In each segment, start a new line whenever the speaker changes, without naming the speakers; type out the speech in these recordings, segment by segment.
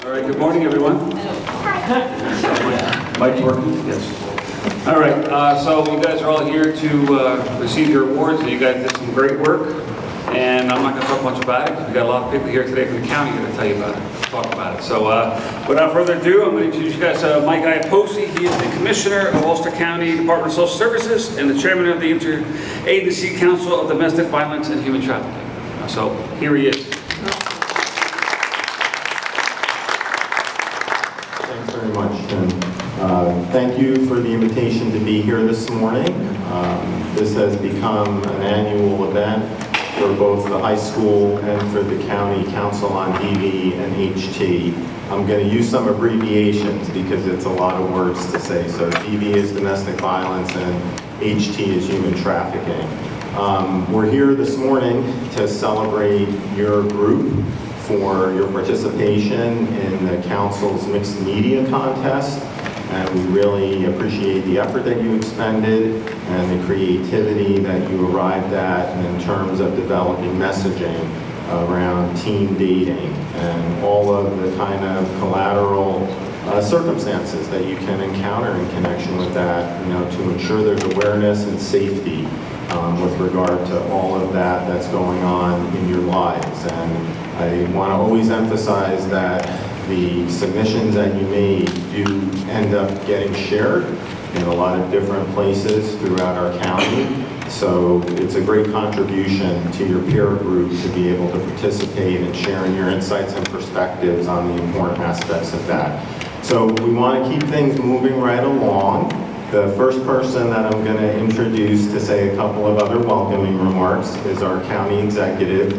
All right, good morning, everyone. Mic's working? Yes. All right, so you guys are all here to receive your awards. You guys did some great work, and I'm not going to talk much about it because we've got a lot of people here today from the county here to tell you about it, talk about it. So without further ado, I'm going to introduce you guys to Mike Iaposi. He is the Commissioner of Ulster County Department of Social Services and the Chairman of the Interagency Council of Domestic Violence and Human Trafficking. So here he is.
Thanks very much, Tim. Thank you for the invitation to be here this morning. This has become an annual event for both the high school and for the County Council on DV and HT. I'm going to use some abbreviations because it's a lot of words to say. So DV is domestic violence and HT is human trafficking. We're here this morning to celebrate your group for your participation in the Council's Mixed Media Contest. And we really appreciate the effort that you expended and the creativity that you arrived at in terms of developing messaging around teen dating and all of the kind of collateral circumstances that you can encounter in connection with that, to ensure there's awareness and safety with regard to all of that that's going on in your lives. And I want to always emphasize that the submissions that you made do end up getting shared in a lot of different places throughout our county. So it's a great contribution to your peer group to be able to participate in sharing your insights and perspectives on the important aspects of that. So we want to keep things moving right along. The first person that I'm going to introduce to say a couple of other welcoming remarks is our county executive,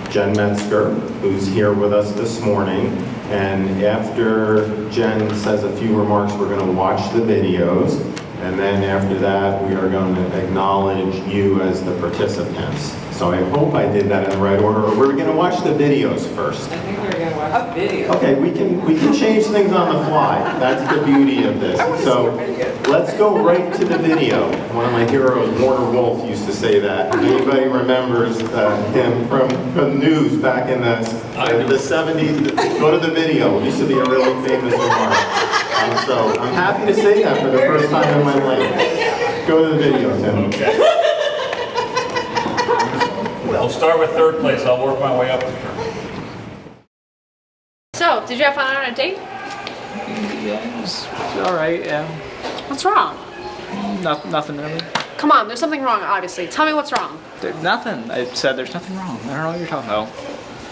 Jen Metzger, who's here with us this morning. And after Jen says a few remarks, we're going to watch the videos. And then after that, we are going to acknowledge you as the participants. So I hope I did that in the right order. Or we're going to watch the videos first.
I think we're going to watch the video.
Okay, we can change things on the fly. That's the beauty of this. So let's go right to the video. One of my heroes, Warner Wolf, used to say that. Anybody remembers him from the news back in the 70s? Go to the video. It used to be a really famous remark. So I'm happy to say that for the first time in my life. Go to the video, Tim.
Okay. We'll start with third place. I'll work my way up to third.
So, did you have fun on a date?
Yeah, it was all right. Yeah,
What's wrong?
nothing really.
Come on, there's something wrong, obviously. Tell me what's wrong.
Nothing. I said there's nothing wrong. I don't know what you're talking about.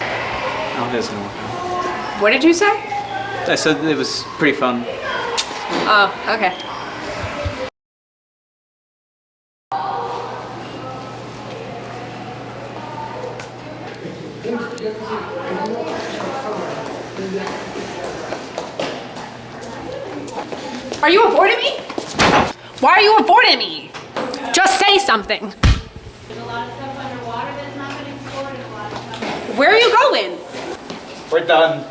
Oh, it is gonna work out.
What did you say?
I said it was pretty fun.
Oh, okay. Are you avoiding me? Why are you avoiding me? Just say something.
There's a lot of stuff underwater that's not been explored, and a lot of stuff.
Where are you going?
We're done.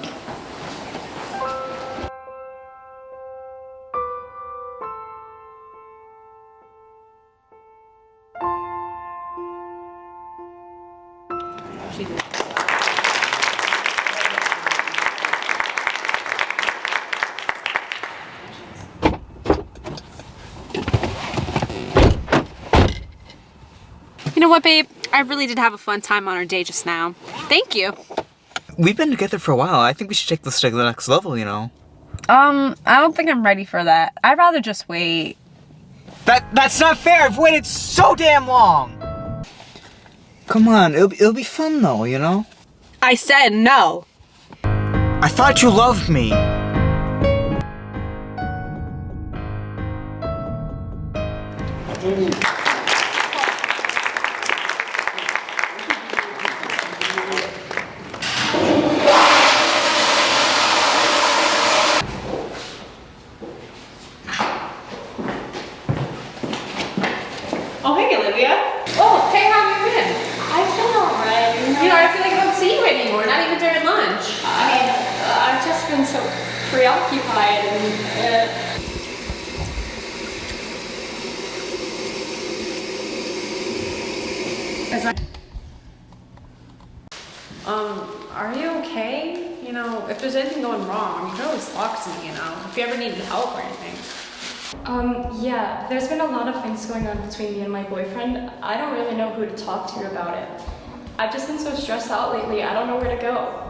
You know what, babe? I really did have a fun time on our day just now. Thank you.
We've been together for a while. I think we should take this to the next level,
I don't think I'm ready for that. I'd rather just wait.
That's not fair. I've waited so damn long. Come on, it'll be fun though,
I said no.
I thought you loved me.
Oh, hey, Olivia. Oh, hey, how have you been?
I've been alright.
I feel like I don't see you anymore, not even during lunch.
I've just been so preoccupied and.
Are you okay? you know, if there's anything going wrong, you can always talk to me, you know, if you ever needed help or anything.
Yeah, there's been a lot of things going on between me and my boyfriend. I don't really know who to talk to about it. I've just been so stressed out lately, I don't know where to go.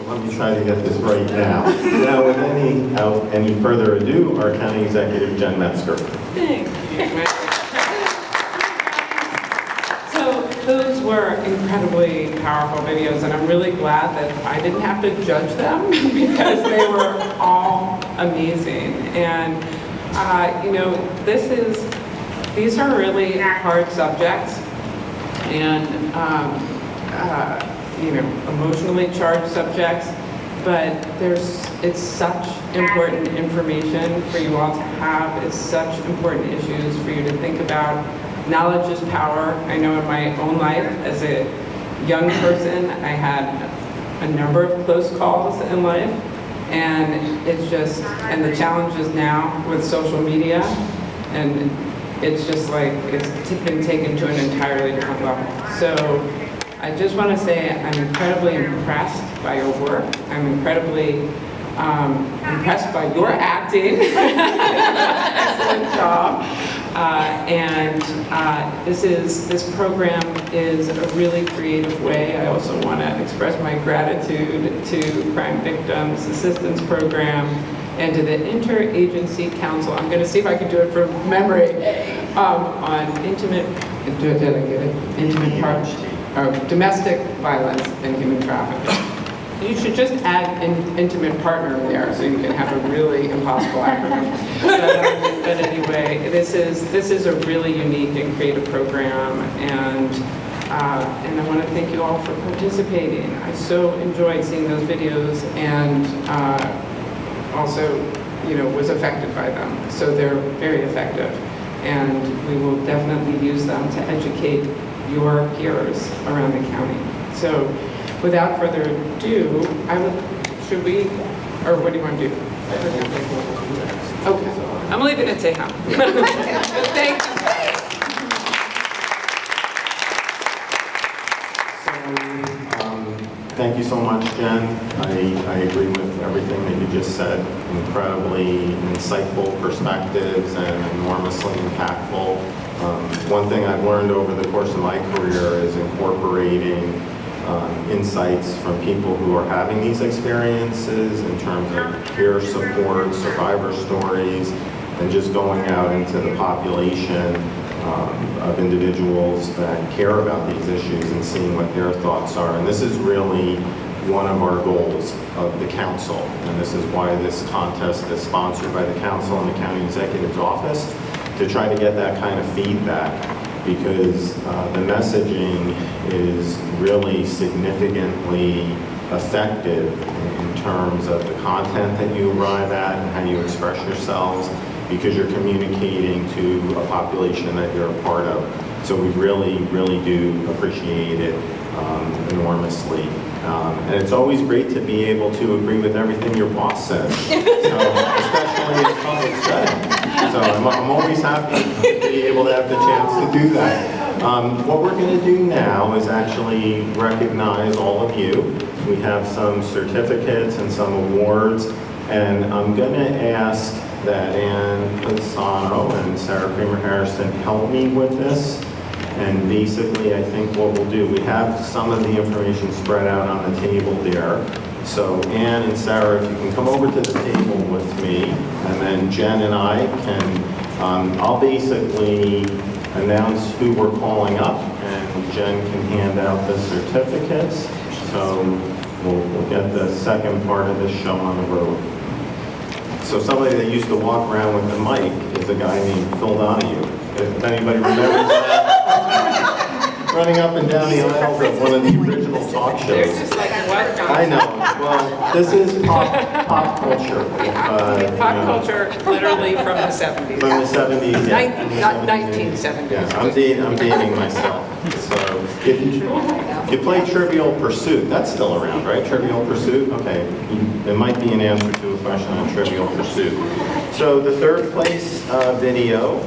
Let me try to get this right now. Now, without any further ado, our County Executive, Jen Metzger.
Thank you. So those were incredibly powerful videos, and I'm really glad that I didn't have to judge them because they were all amazing. And you know, these are really hard subjects, and you know, emotionally charged subjects, but it's such important information for you all to have. It's such important issues for you to think about. Knowledge is power. I know in my own life as a young person, I had a number of close calls in life, and and the challenges now with social media, and it's just like, it's been taken to an entirely different level. So I just want to say I'm incredibly impressed by your work. I'm incredibly impressed by your acting. Excellent job. This program is a really creative way. I also want to express my gratitude to Crime Victims Assistance Program and to the Interagency Council. I'm going to see if I can do it from memory on domestic violence and human trafficking. You should just add an intimate partner there so you can have a really impossible acronym. But anyway, this is a really unique and creative program, and I want to thank you all for participating. I so enjoyed seeing those videos, and also, you know, was affected by them. So they're very effective, and we will definitely use them to educate your peers around the county. So without further ado, should we, or what do you want to do? Okay, I'm leaving it to him. Thank you.
Thank you so much, Jen. I agree with everything that you just said. Incredibly insightful perspectives and enormously impactful. One thing I've learned over the course of my career is incorporating insights from people who are having these experiences in terms of peer support, survivor stories, and just going out into the population of individuals that care about these issues and seeing what their thoughts are. And this is really one of our goals of the council, and this is why this contest is sponsored by the council and the county executive's office, to try to get that kind of feedback, because the messaging is really significantly effective in terms of the content that you arrive at and how you express yourselves, because you're communicating to a population that you're a part of. So we really, really do appreciate it enormously. And it's always great to be able to agree with everything your boss says, so, especially in a public setting. So I'm always happy to be able to have the chance to do that. What we're going to do now is actually recognize all of you. We have some certificates and some awards, and I'm going to ask that Ann Pisano and Sarah Kramer-Harrison help me with this. And basically, I think what we'll do, we have some of the information spread out on the table there. So Ann and Sarah, if you can come over to the table with me, and then Jen and I can, I'll basically announce who we're calling up, and Jen can hand out the certificates. So we'll get the second part of this show on the road. So somebody that used to walk around with the mic is a guy named Phil Donahue. If anybody remembers that. running up and down the aisles of one of the original talk
There's
shows.
just like what?
I know. Well, this is pop culture.
Pop culture, literally from the 70s.
From the 70s, yeah.
Not 1970s.
Yeah, I'm dating myself. So, if you play Trivial Pursuit, that's still around, right? Trivial Pursuit? Okay. It might be an answer to a question on Trivial Pursuit. So the third place video,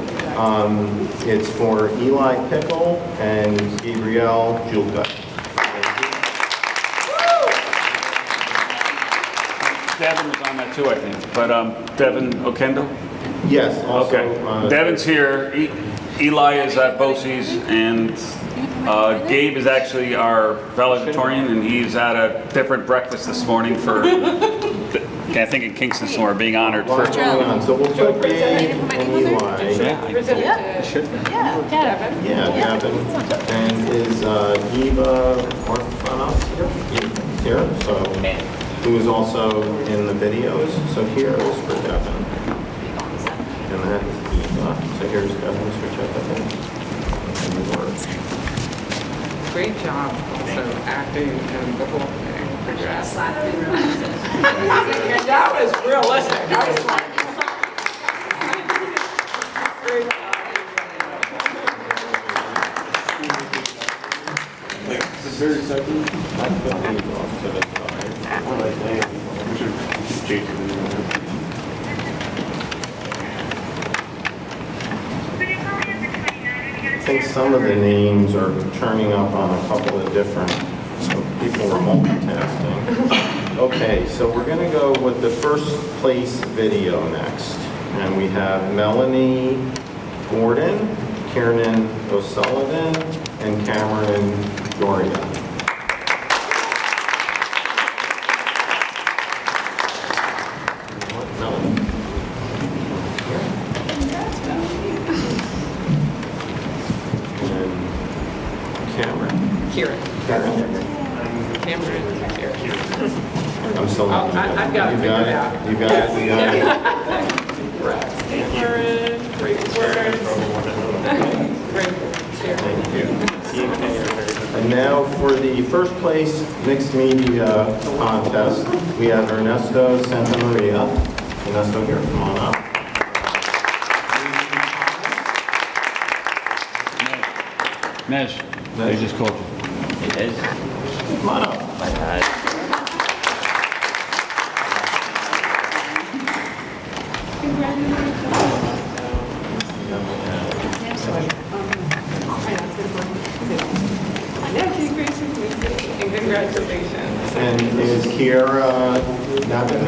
it's for Eli Pickle and Gabrielle Julka.
Devin was on that too, I think, but Devin Okendo?
Yes, also.
Okay. Devin's here, Eli is at BOCES, and Gabe is actually our valedictorian, and he's at a different breakfast this morning for, I think in Kingston somewhere, being honored for.
What's going on? So we'll put Gabe and Eli.
Devin.
Yeah, Devin. And is Eva Orphanos here? So, who is also in the videos. So here is for Devin. And that is Eva. So here's Devin's certificate. And yours.
Great job also acting and the whole thing. Congrats. That was realistic. I was like, great job.
The 30 seconds. I put these off to the side. What I think. We should change it. I think some of the names are turning up on a couple of different, so people are multitasking. Okay, so we're going to go with the first place video next. And we have Melanie Gordon, Kiernan O'Sullivan, and Cameron Doria.
Kieran. Cameron.
I'm still not.
I've got it figured out.
You got it? You got it?
Kieran, great work.
Thank you. And now for the first place mixed media contest, we have Ernesto Santamaria. Ernesto here, come on up.
Nesh, they just called you.
Come on up.
And congratulations.
And is Kiara Navin?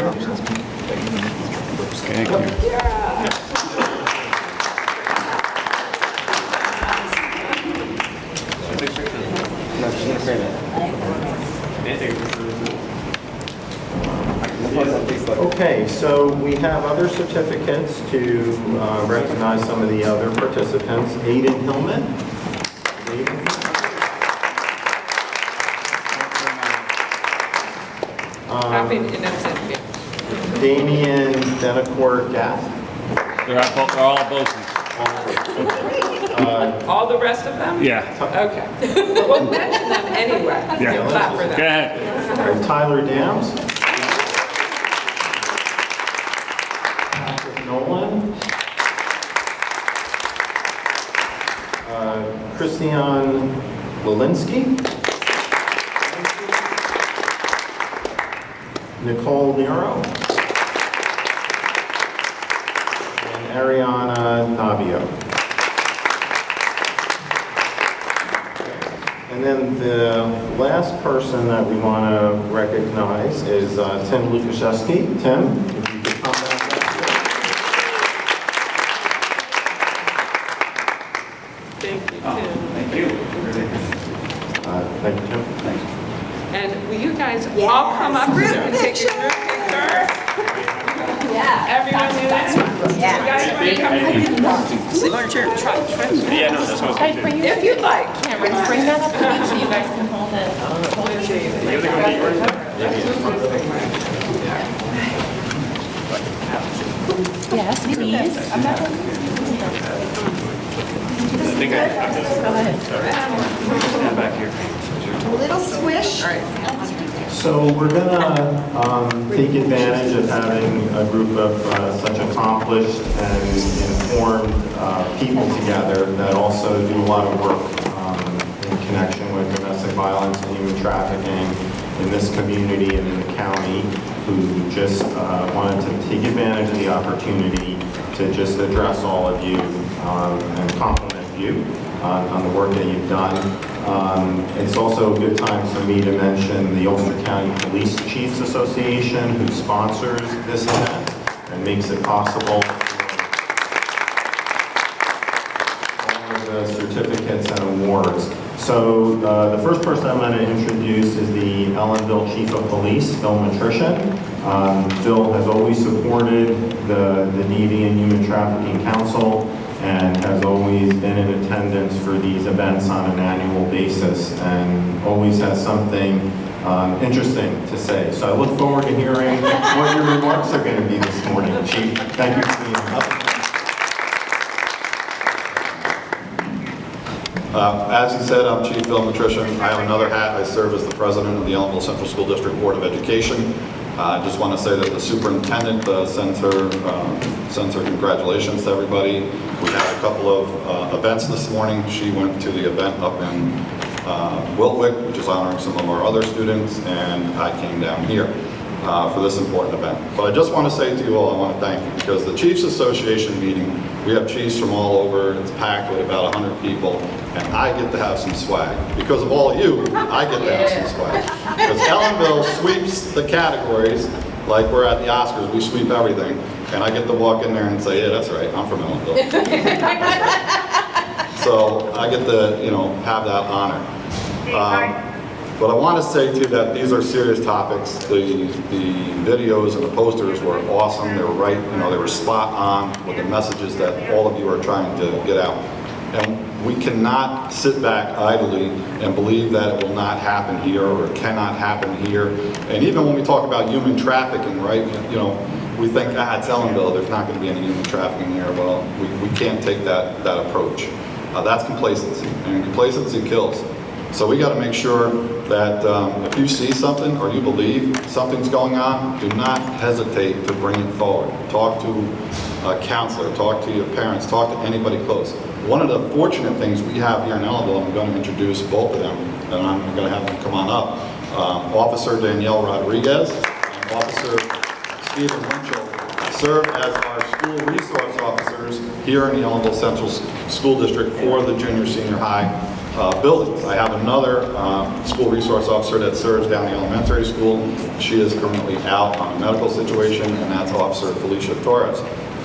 Okay, so we have other certificates to recognize some of the other participants. Aiden Hillman.
Happy innocent.
Damien Denacourt Gath.
They're all BOCES.
All the rest of them?
Yeah.
Okay. We'll mention them anyway.
Yeah.
Clap for
Go
them.
ahead.
All right, Tyler Dams. Patrick Nolan. Christian Walensky. Nicole Nero. And Ariana Navio. And then the last person that we want to recognize is Tim Lukaszewski. Tim, if you could come back up here.
Thank you, Tim.
Thank you.
Thank you, Tim.
Thanks.
And will you guys all come up here and take a group picture?
Yeah.
Everyone do that?
Yeah.
You guys want to come? Sit on your chair.
Yeah, no, that's what I was thinking.
If you'd like.
Cameron, bring that up so you guys can hold it. Yes, please. I'm not
think I have this.
Go ahead.
Stand back here.
A little swish.
So we're gonna take advantage of having a group of such accomplished and informed people together that also do a lot of work in connection with domestic violence and human trafficking in this community and in the county, who just wanted to take advantage of the opportunity to just address all of you and compliment you on the work that you've done. It's also a good time for me to mention the Ulster County Police Chiefs Association, who sponsors this event and makes it possible for all of the certificates and awards. So the first person I'm going to introduce is the Ellenville Chief of Police, Phil Matrician. Phil has always supported the DV and Human Trafficking Council and has always been in attendance for these events on an annual basis and always has something interesting to say. So I look forward to hearing what your remarks are going to be this morning, Chief. Thank you for being up.
As he said, I'm Chief Phil Matrician. I have another hat. I serve as the president of the Ellenville Central School District Board of Education. I just want to say that the superintendent sends her congratulations to everybody. We had a couple of events this morning. She went to the event up in Wiltwick, which is honoring some of our other students, and I came down here for this important event. But I just want to say to you all, I want to thank you, because the Chiefs Association meeting, we have chiefs from all over. It's packed with about 100 people, and I get to have some swag. Because of all of you, I get to have some swag. Because Ellenville sweeps the categories like we're at the Oscars. We sweep everything, and I get to walk in there and say, yeah, that's right, I'm from Ellenville. So I get to, have that honor. But I want to say to you that these are serious topics. The videos and the posters were awesome. They were right, they were spot on with the messages that all of you are trying to get out. And we cannot sit back idly and believe that it will not happen here or it cannot happen here. And even when we talk about human trafficking, right, we think, it's Ellenville, there's not going to be any human trafficking here. Well, we can't take that approach. That's complacency, and complacency kills. So we got to make sure that if you see something or you believe something's going on, do not hesitate to bring it forward. Talk to a counselor, talk to your parents, talk to anybody close. One of the fortunate things we have here in Ellenville, I'm going to introduce both of them, and I'm going to have them come on up. Officer Danielle Rodriguez and Officer Stephen Winchell serve as our school resource officers here in the Ellenville Central School District for the junior-senior high buildings. I have another school resource officer that serves down the elementary school. She is currently out on a medical situation, and that's Officer Felicia Torres.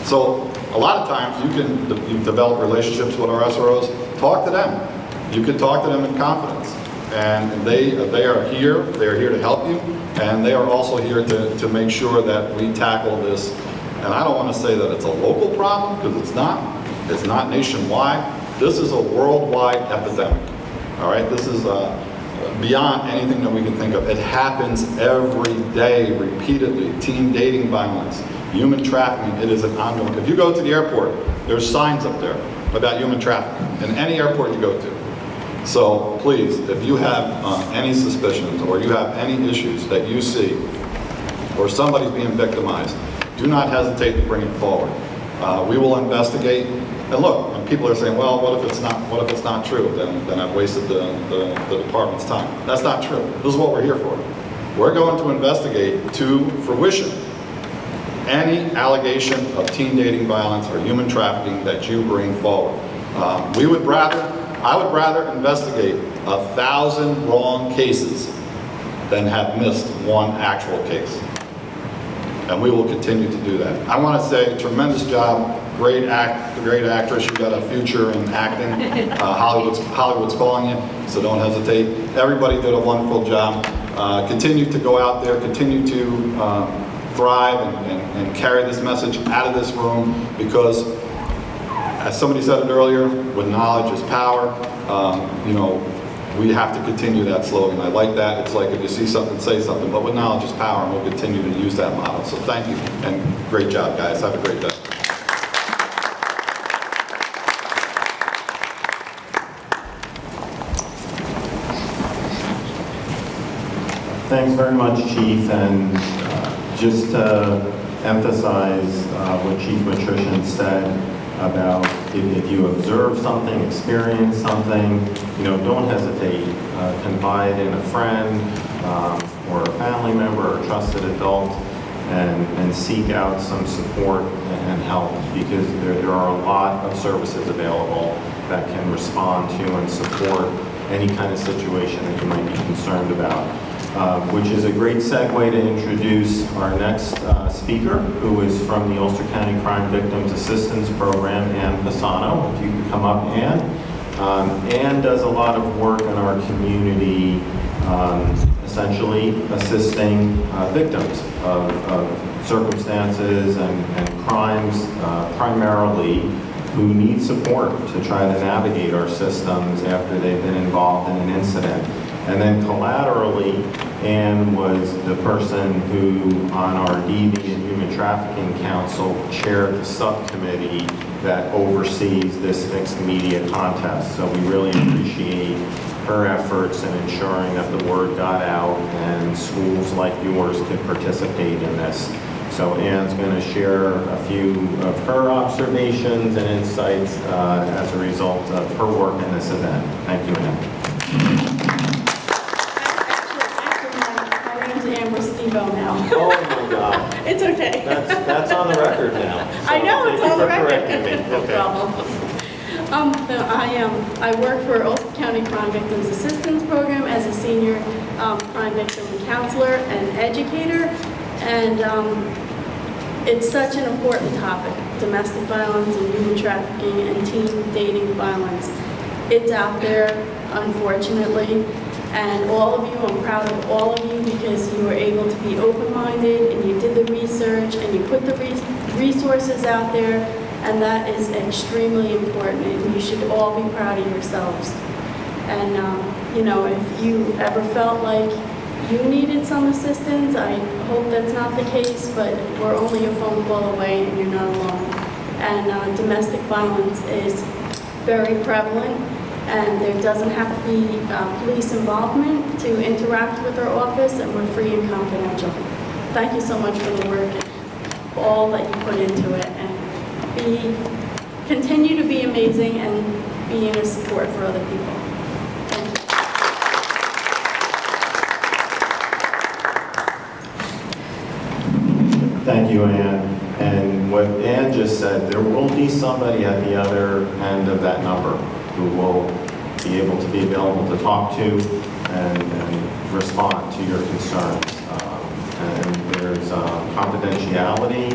So a lot of times you develop relationships with our SROs. Talk to them. You can talk to them in confidence. And they are here. They are here to help you, and they are also here to make sure that we tackle this. And I don't want to say that it's a local problem, because it's not. It's not nationwide. This is a worldwide epidemic, all right? This is beyond anything that we can think of. It happens every day, repeatedly. Teen dating violence, human trafficking, it is an ongoing. If you go to the airport, there's signs up there about human trafficking in any airport you go to. So please, if you have any suspicions or you have any issues that you see or somebody's being victimized, do not hesitate to bring it forward. We will investigate. And look, when people are saying, well, what if it's not true? Then I've wasted the department's time. That's not true. This is what we're here for. We're going to investigate to fruition any allegation of teen dating violence or human trafficking that you bring forward. I would rather investigate 1,000 wrong cases than have missed one actual case. And we will continue to do that. I want to say, tremendous job. Great actress. You got a future in acting. Hollywood's calling you, so don't hesitate. Everybody did a wonderful job. Continue to go out there, continue to thrive and carry this message out of this room, because, as somebody said it earlier, with knowledge is power. We have to continue that slogan. I like that. It's like, if you see something, say something. But with knowledge is power, and we'll continue to use that model. So thank you, and great job, guys. Have a great day.
Thanks very much, Chief, and just to emphasize what Chief Matrician said about if you observe something, experience something, don't hesitate. Confide in a friend or a family member or a trusted adult and seek out some support and help, because there are a lot of services available that can respond to and support any kind of situation that you might be concerned about. Which is a great segue to introduce our next speaker, who is from the Ulster County Crime Victims Assistance Program, Ann Pisano. If you could come up, Ann. Ann does a lot of work in our community, essentially assisting victims of circumstances and crimes, primarily, who need support to try to navigate our systems after they've been involved in an incident. And then collaterally, Ann was the person who, on our DV and Human Trafficking Council, chaired the subcommittee that oversees this mixed media contest. So we really appreciate her efforts in ensuring that the word got out and schools like yours could participate in this. So Ann's going to share a few of her observations and insights as a result of her work in this event. Thank you, Ann.
Now.
Oh my God.
It's okay.
That's on the record now. So
I know, it's on the record.
Correcting me.
No
Okay.
problem. I work for Ulster County Crime Victims Assistance Program as a senior crime victim counselor and educator, and it's such an important topic: domestic violence and human trafficking and teen dating violence. It's out there, unfortunately. And all of you, I'm proud of all of you, because you were able to be open-minded and you did the research and you put the resources out there, and that is extremely important, and you should all be proud of yourselves. And if you ever felt like you needed some assistance, I hope that's not the case, but we're only a phone call away and you're not alone. And domestic violence is very prevalent, and there doesn't have to be police involvement to interact with our office, and we're free and confidential. Thank you so much for the work and all that you put into it, and continue to be amazing and being a support for other people.
Thank you, Ann. And what Ann just said, there will be somebody at the other end of that number who will be able to be available to talk to and respond to your concerns. And there's confidentiality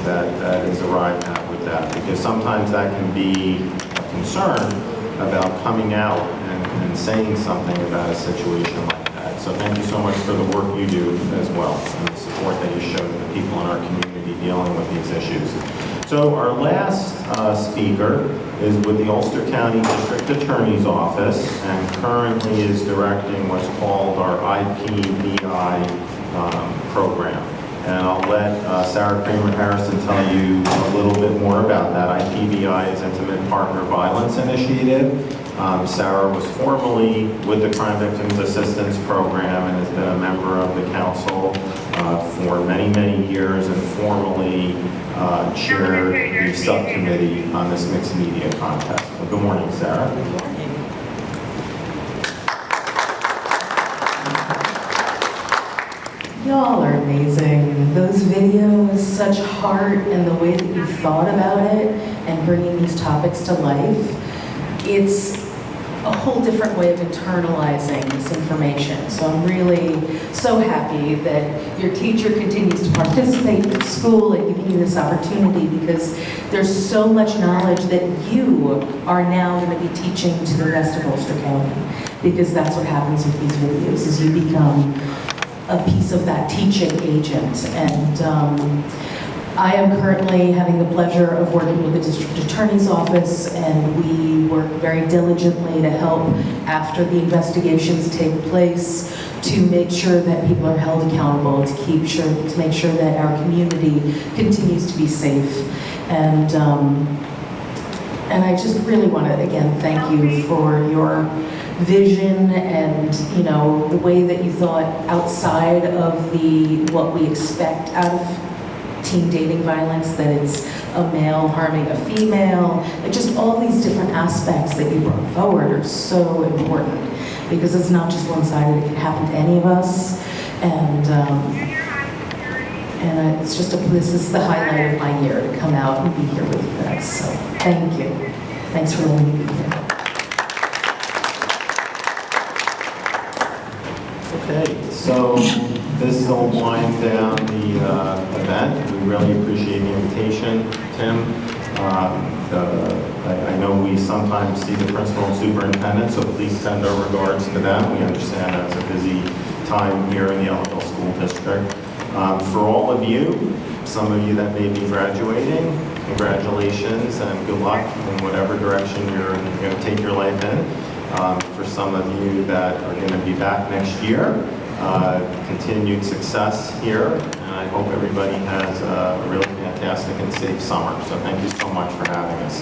that is arrived at with that, because sometimes that can be a concern about coming out and saying something about a situation like that. So thank you so much for the work you do as well, and the support that you show to the people in our community dealing with these issues. So our last speaker is with the Ulster County District Attorney's Office, and currently is directing what's called our IPVI program. And I'll let Sarah Kramer-Harrison tell you a little bit more about that. IPVI is Intimate Partner Violence Initiative. Sarah was formerly with the Crime Victims Assistance Program and has been a member of the council for many, many years, and formally chaired the subcommittee on this mixed media contest. So good morning, Sarah.
Good morning. Y'all are amazing. Those videos, such heart, and the way that you thought about it and bringing these topics to life. It's a whole different way of internalizing this information. So I'm really so happy that your teacher continues to participate in school and giving you this opportunity, because there's so much knowledge that you are now going to be teaching to the rest of Ulster County, because that's what happens with these videos, is you become a piece of that teaching agent. And I am currently having the pleasure of working with the District Attorney's Office, and we work very diligently to help after the investigations take place to make sure that people are held accountable, to make sure that our community continues to be safe. And I just really want to, again, thank you for your vision and, you know, the way that you thought outside of what we expect out of teen dating violence, that it's a male harming a female, like just all these different aspects that you brought forward are so important, because it's not just one-sided, it can happen to any of us, and it's just this is the highlight of my year, to come out and be here with you guys, so thank you. Thanks for letting me be here.
Okay, so this will wind down the event. We really appreciate the invitation, Tim. I know we sometimes see the principal and superintendent, so please send our regards to them. We understand that's a busy time here in the Ellenville School District. For all of you, some of you that may be graduating, congratulations and good luck in whatever direction you're going to take your life in. For some of you that are going to be back next year, continued success here, and I hope everybody has a really fantastic and safe summer. So thank you so much for having us.